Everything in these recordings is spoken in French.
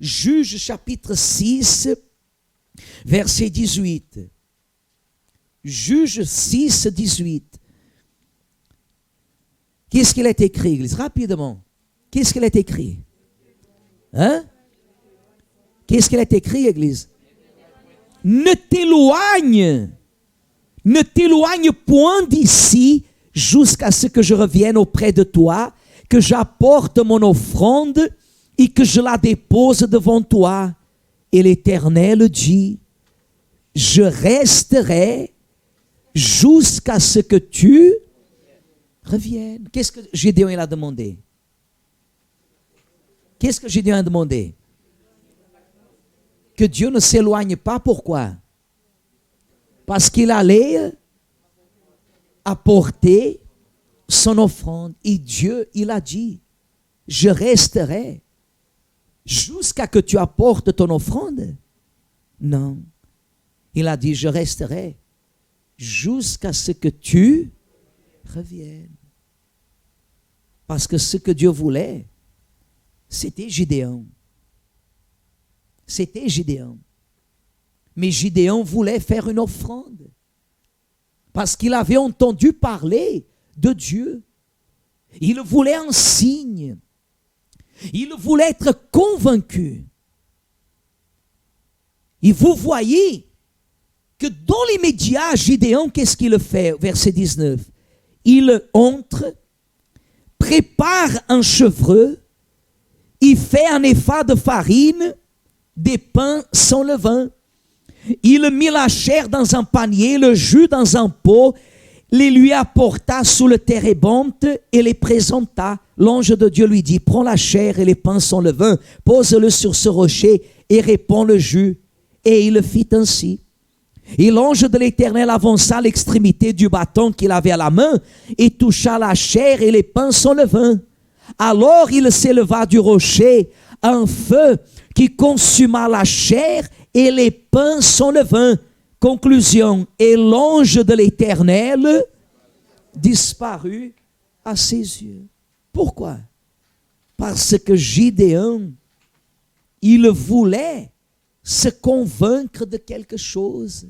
Juges chapitre 6, verset 18. Juges 6, 18. Qu'est-ce qu'il est écrit, Église? Rapidement. Qu'est-ce qu'il est écrit? Hein? Qu'est-ce qu'il est écrit, Église? Ne t'éloigne point d'ici jusqu'à ce que je revienne auprès de toi, que j'apporte mon offrande et que je la dépose devant toi. Et l'Éternel dit, je resterai jusqu'à ce que tu reviennes. Qu'est-ce que Gédéon a demandé? Qu'est-ce que Gédéon a demandé? Que Dieu ne s'éloigne pas. Pourquoi? Parce qu'il allait apporter son offrande. Et Dieu, il a dit, je resterai jusqu'à que tu apportes ton offrande. Non. Il a dit, je resterai jusqu'à ce que tu reviennes. Parce que ce que Dieu voulait, c'était Gédéon. C'était Gédéon. Mais Gédéon voulait faire une offrande. Parce qu'il avait entendu parler de Dieu. Il voulait un signe. Il voulait être convaincu. Et vous voyez que dans l'immédiat, Gédéon, qu'est-ce qu'il fait? Verset 19. Il entre, prépare un chevreux, il fait un épha de farine, des pains sans levain. Il mit la chair dans un panier, le jus dans un pot, les lui apporta sous le térébinthe et les présenta. L'ange de Dieu lui dit, prends la chair et les pains sans levain, pose-le sur ce rocher et répands le jus. Et il le fit ainsi. Et l'ange de l'Éternel avança l'extrémité du bâton qu'il avait à la main et toucha la chair et les pains sans levain. Alors il s'éleva du rocher un feu qui consuma la chair et les pains sans levain. Conclusion, et l'ange de l'Éternel disparut à ses yeux. Pourquoi? Parce que Gédéon, il voulait se convaincre de quelque chose.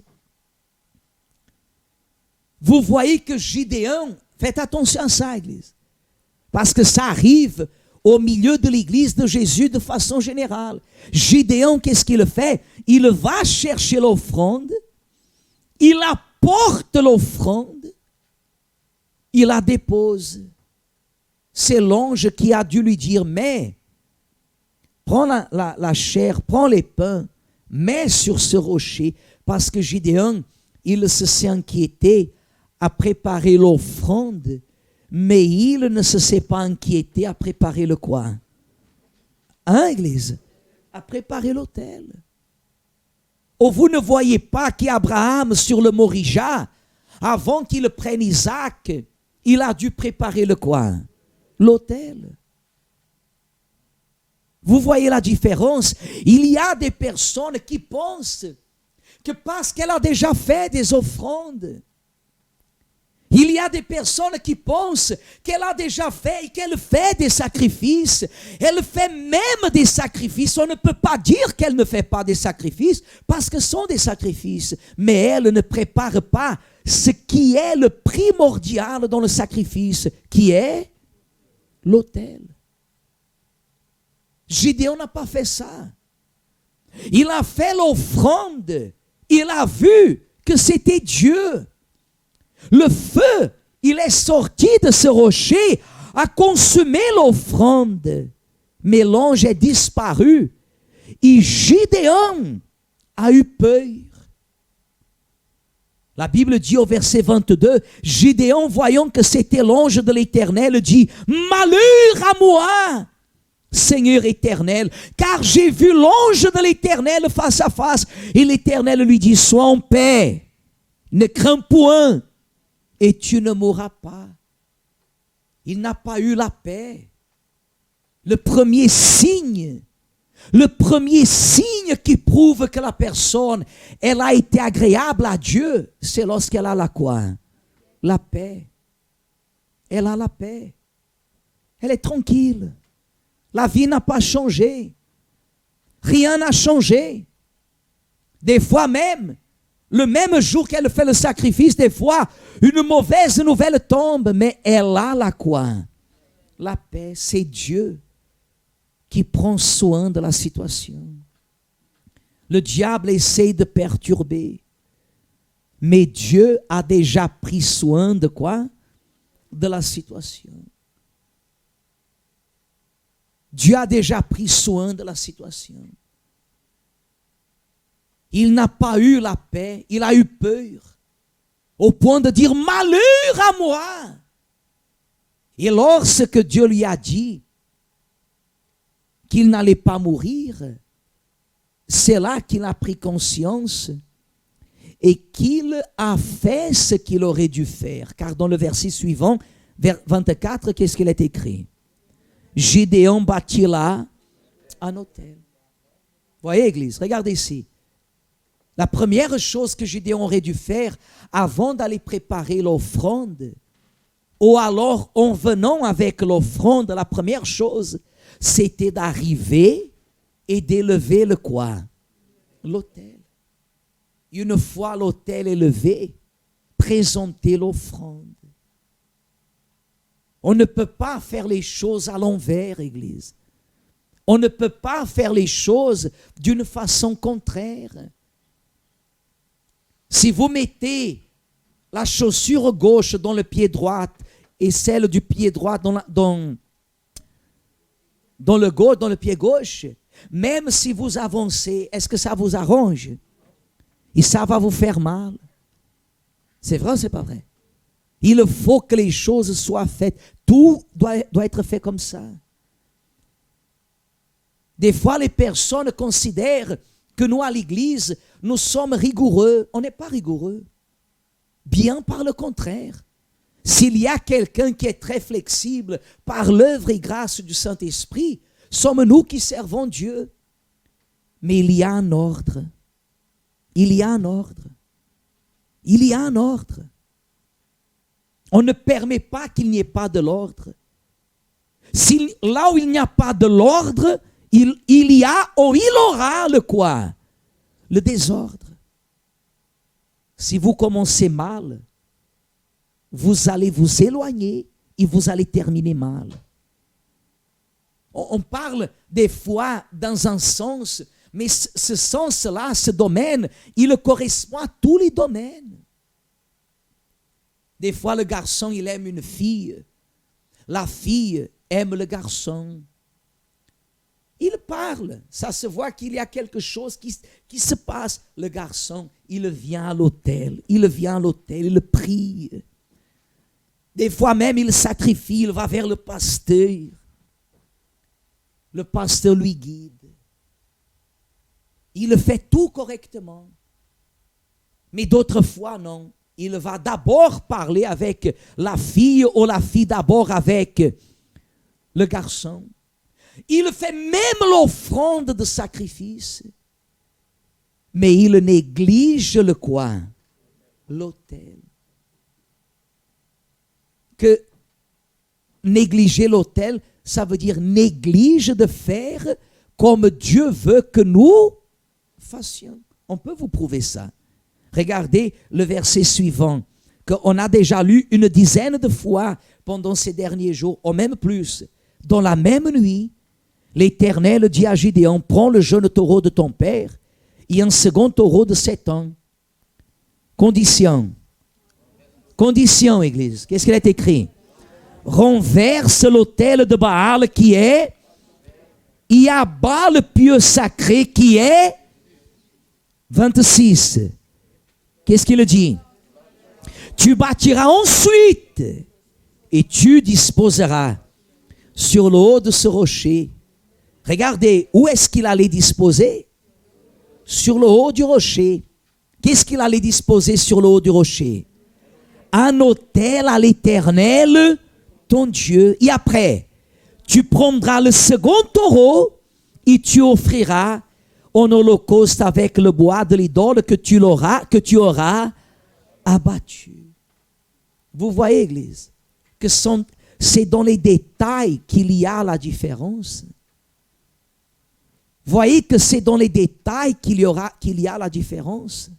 Vous voyez que Gédéon, faites attention à ça, Église, parce que ça arrive au milieu de l'Église de Jésus de façon générale. Gédéon, qu'est-ce qu'il fait? Il va chercher l'offrande, il apporte l'offrande, il la dépose. C'est l'ange qui a dû lui dire, mais prends la chair, prends les pains, mets sur ce rocher, parce que Gédéon, il s'est inquiété à préparer l'offrande, mais il ne se s'est pas inquiété à préparer le quoi? Hein, Église? À préparer l'autel. Oh, vous ne voyez pas qu'Abraham, sur le Morija, avant qu'il prenne Isaac, il a dû préparer le quoi? L'autel. Vous voyez la différence? Il y a des personnes qui pensent que parce qu'elle a déjà fait des offrandes, il y a des personnes qui pensent qu'elle a déjà fait et qu'elle fait des sacrifices. Elle fait même des sacrifices. On ne peut pas dire qu'elle ne fait pas des sacrifices parce que ce sont des sacrifices. Mais elle ne prépare pas ce qui est le primordial dans le sacrifice, qui est l'autel. Gédéon n'a pas fait ça. Il a fait l'offrande. Il a vu que c'était Dieu. Le feu, il est sorti de ce rocher, a consumé l'offrande. Mais l'ange est disparu. Et Gédéon a eu peur. La Bible dit au verset 22, Gédéon, voyant que c'était l'ange de l'Éternel, dit, malheur à moi, Seigneur éternel, car j'ai vu l'ange de l'Éternel face à face. Et l'Éternel lui dit, sois en paix, ne crains point, et tu ne mourras pas. Il n'a pas eu la paix. Le premier signe qui prouve que la personne, elle a été agréable à Dieu, c'est lorsqu'elle a la quoi? La paix. Elle a la paix. Elle est tranquille. La vie n'a pas changé. Rien n'a changé. Des fois même, le même jour qu'elle fait le sacrifice, des fois, une mauvaise nouvelle tombe, mais elle a la quoi? La paix. C'est Dieu qui prend soin de la situation. Le diable essaie de perturber, mais Dieu a déjà pris soin de quoi? De la situation. Dieu a déjà pris soin de la situation. Il n'a pas eu la paix, il a eu peur, au point de dire malheur à moi. Et lorsque Dieu lui a dit qu'il n'allait pas mourir, c'est là qu'il a pris conscience et qu'il a fait ce qu'il aurait dû faire. Car dans le verset suivant, vers 24, qu'est-ce qu'il est écrit? Gédéon bâtit là un autel. Voyez, Église, regardez ici. La première chose que Gédéon aurait dû faire avant d'aller préparer l'offrande, ou alors en venant avec l'offrande, la première chose, c'était d'arriver et d'élever le quoi? L'autel. Une fois l'autel élevé, présenter l'offrande. On ne peut pas faire les choses à l'envers, Église. On ne peut pas faire les choses d'une façon contraire. Si vous mettez la chaussure gauche dans le pied droit et celle du pied droit dans le pied gauche, même si vous avancez, est-ce que ça vous arrange? Et ça va vous faire mal. C'est vrai ou c'est pas vrai? Il faut que les choses soient faites. Tout doit être fait comme ça. Des fois, les personnes considèrent que nous, à l'église, nous sommes rigoureux. On n'est pas rigoureux. Bien par le contraire. S'il y a quelqu'un qui est très flexible par l'œuvre et grâce du Saint-Esprit, sommes nous qui servons Dieu. Mais il y a un ordre. Il y a un ordre. Il y a un ordre. On ne permet pas qu'il n'y ait pas de l'ordre. Là où il n'y a pas de l'ordre, il y a ou il aura le quoi? Le désordre. Si vous commencez mal, vous allez vous éloigner et vous allez terminer mal. On parle des fois dans un sens, mais ce sens-là, ce domaine, il correspond à tous les domaines. Des fois, le garçon, il aime une fille. La fille aime le garçon. Il parle. Ça se voit qu'il y a quelque chose qui se passe. Le garçon, il vient à l'autel. Il vient à l'autel, il prie. Des fois même, il sacrifie, il va vers le pasteur. Le pasteur lui guide. Il fait tout correctement. Mais d'autres fois, non. Il va d'abord parler avec la fille ou la fille d'abord avec le garçon. Il fait même l'offrande de sacrifice. Mais il néglige le quoi? L'autel. Que négliger l'autel, ça veut dire néglige de faire comme Dieu veut que nous fassions. On peut vous prouver ça. Regardez le verset suivant, qu'on a déjà lu une dizaine de fois pendant ces derniers jours, ou même plus. Dans la même nuit, l'Éternel dit à Gédéon, prends le jeune taureau de ton père et un second taureau de 7 ans. Condition. Condition, Église. Qu'est-ce qu'il est écrit? Renverse l'autel de Baal qui est, et abat le pieu sacré qui est 26. Qu'est-ce qu'il dit? Tu bâtiras ensuite et tu disposeras sur le haut de ce rocher. Regardez, où est-ce qu'il allait disposer? Sur le haut du rocher. Qu'est-ce qu'il allait disposer sur le haut du rocher? Un autel à l'Éternel, ton Dieu. Et après, tu prendras le second taureau et tu offriras en holocauste avec le bois de l'idole que tu auras abattu. Vous voyez, Église, que c'est dans les détails qu'il y a la différence. Voyez que c'est dans les détails qu'il y a la différence.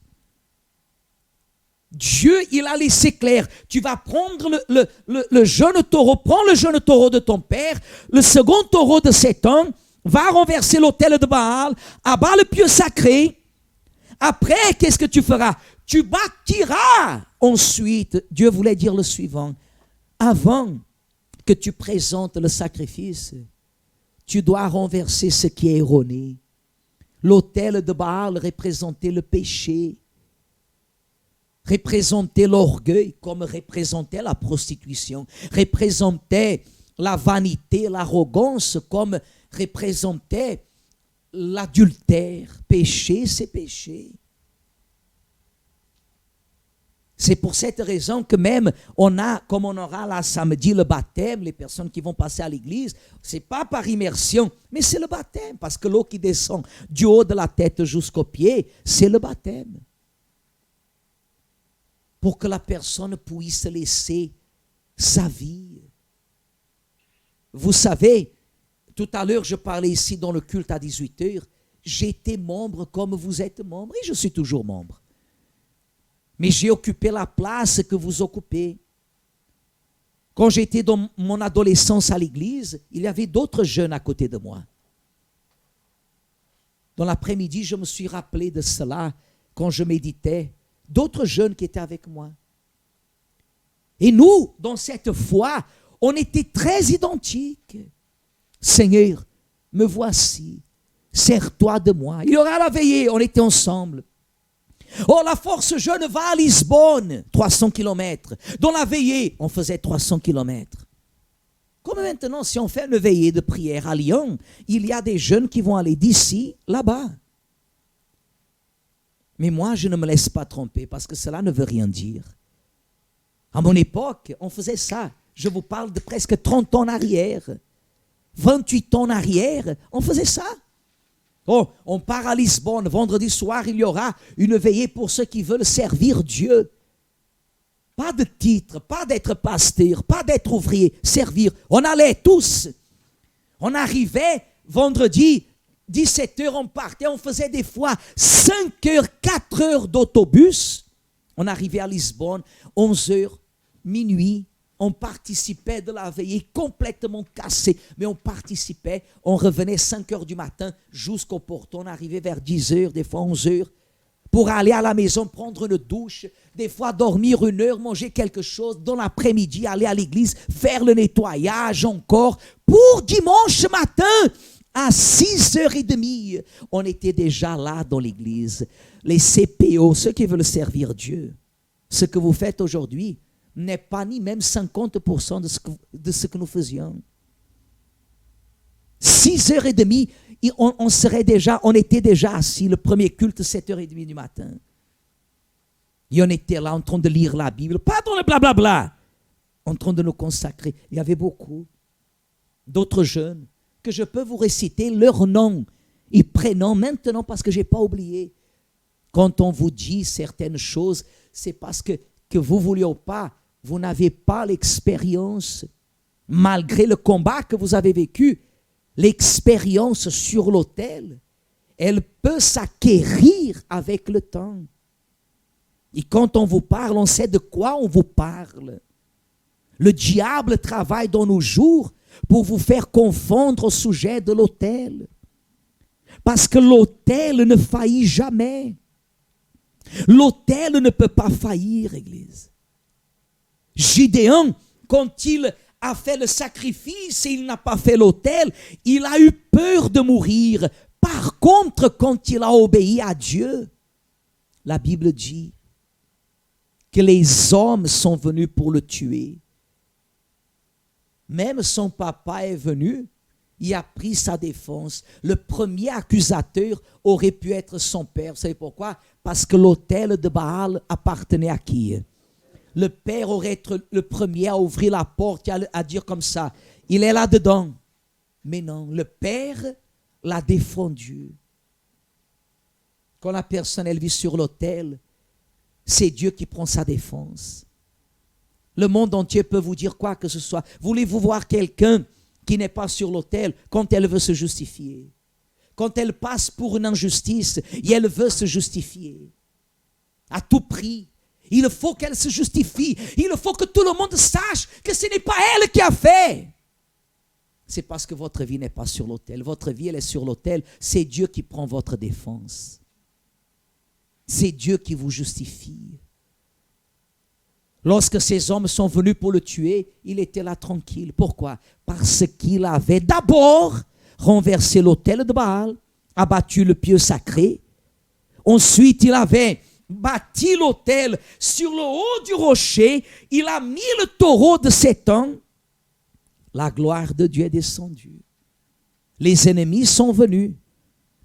Dieu, il a laissé clair. Tu vas prendre le jeune taureau. Prends le jeune taureau de ton père. Le second taureau de cet homme va renverser l'autel de Baal, abat le pieu sacré. Après, qu'est-ce que tu feras? Tu bâtiras. Ensuite, Dieu voulait dire le suivant. Avant que tu présentes le sacrifice, tu dois renverser ce qui est erroné. L'autel de Baal représentait le péché, représentait l'orgueil comme représentait la prostitution, représentait la vanité, l'arrogance comme représentait l'adultère. Péché, c'est péché. C'est pour cette raison que même comme on aura là samedi le baptême, les personnes qui vont passer à l'église, ce n'est pas par immersion, mais c'est le baptême, parce que l'eau qui descend du haut de la tête jusqu'aux pieds, c'est le baptême. Pour que la personne puisse laisser sa vie. Vous savez, tout à l'heure je parlais ici dans le culte à 18h, j'étais membre comme vous êtes membre, et je suis toujours membre. Mais j'ai occupé la place que vous occupez. Quand j'étais dans mon adolescence à l'église, il y avait d'autres jeunes à côté de moi. Dans l'après-midi, je me suis rappelé de cela quand je méditais. D'autres jeunes qui étaient avec moi. Et nous, dans cette foi, on était très identiques. Seigneur, me voici, sers-toi de moi. Il y aura la veillée, on était ensemble. Oh, la force jeune va à Lisbonne, 300 km. Dans la veillée, on faisait 300 km. Comme maintenant, si on fait une veillée de prière à Lyon, il y a des jeunes qui vont aller d'ici, là-bas. Mais moi, je ne me laisse pas tromper parce que cela ne veut rien dire. À mon époque, on faisait ça. Je vous parle de presque 30 ans en arrière. 28 ans en arrière, on faisait ça. Oh, on part à Lisbonne, vendredi soir, il y aura une veillée pour ceux qui veulent servir Dieu. Pas de titre, pas d'être pasteur, pas d'être ouvrier, servir. On allait tous. On arrivait vendredi, 17h, on partait, on faisait des fois 5 heures, 4 heures d'autobus. On arrivait à Lisbonne, 11h, minuit. On participait de la veillée complètement cassé, mais on participait, on revenait 5 heures du matin jusqu'au porton, on arrivait vers 10 heures, des fois 11 heures, pour aller à la maison, prendre une douche, des fois dormir 1 heure, manger quelque chose, dans l'après-midi, aller à l'église, faire le nettoyage encore, pour dimanche matin, à 6h30, on était déjà là dans l'église. Les CPO, ceux qui veulent servir Dieu, ce que vous faites aujourd'hui, n'est pas ni même 50% de ce que nous faisions. 6h30, on était déjà assis, le premier culte, 7h30 du matin. Et on était là en train de lire la Bible, pas dans le blablabla, en train de nous consacrer. Il y avait beaucoup d'autres jeunes que je peux vous réciter leurs noms et prénoms maintenant parce que je n'ai pas oublié. Quand on vous dit certaines choses, c'est parce que vous ne vouliez pas. Vous n'avez pas l'expérience, malgré le combat que vous avez vécu, l'expérience sur l'autel, elle peut s'acquérir avec le temps. Et quand on vous parle, on sait de quoi on vous parle. Le diable travaille dans nos jours pour vous faire confondre au sujet de l'autel. Parce que l'autel ne faillit jamais. L'autel ne peut pas faillir, Église. Gideon, quand il a fait le sacrifice et il n'a pas fait l'autel, il a eu peur de mourir. Par contre, quand il a obéi à Dieu, la Bible dit que les hommes sont venus pour le tuer. Même son papa est venu, il a pris sa défense. Le premier accusateur aurait pu être son père. Vous savez pourquoi? Parce que l'autel de Baal appartenait à qui? Le père aurait été le premier à ouvrir la porte et à dire comme ça, il est là-dedans. Mais non, le père l'a défendu. Quand la personne elle vit sur l'autel, c'est Dieu qui prend sa défense. Le monde entier peut vous dire quoi que ce soit. Voulez-vous voir quelqu'un qui n'est pas sur l'autel quand elle veut se justifier? quand elle passe pour une injustice et elle veut se justifier. À tout prix. Il faut qu'elle se justifie. Il faut que tout le monde sache que ce n'est pas elle qui a fait. C'est parce que votre vie n'est pas sur l'autel. Votre vie, elle est sur l'autel. C'est Dieu qui prend votre défense. C'est Dieu qui vous justifie. Lorsque ces hommes sont venus pour le tuer, il était là tranquille. Pourquoi? Parce qu'il avait d'abord renversé l'autel de Baal, abattu le pieu sacré. Ensuite, il avait bâti l'autel sur le haut du rocher. Il a mis le taureau de 7 ans. La gloire de Dieu est descendue. Les ennemis sont venus.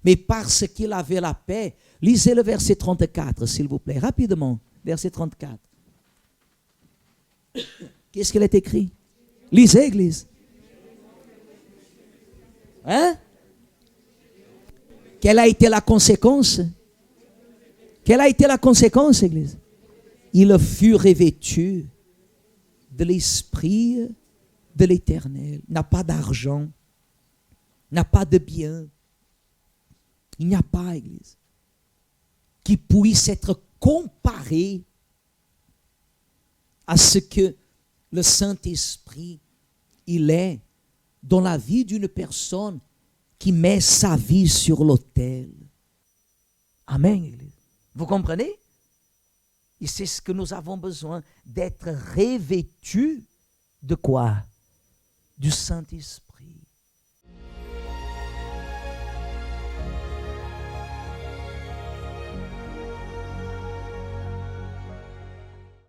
Mais parce qu'il avait la paix, lisez le verset 34, s'il vous plaît, rapidement. Verset 34. Qu'est-ce qu'il est écrit? Lisez, Église. Hein? Quelle a été la conséquence? Quelle a été la conséquence, Église? Il fut revêtu de l'Esprit de l'Éternel. Il n'a pas d'argent, n'a pas de bien. Il n'y a pas, Église, qui puisse être comparé à ce que le Saint-Esprit, il est dans la vie d'une personne qui met sa vie sur l'autel. Amen, Église. Vous comprenez? Et c'est ce que nous avons besoin, d'être revêtus de quoi? Du Saint-Esprit.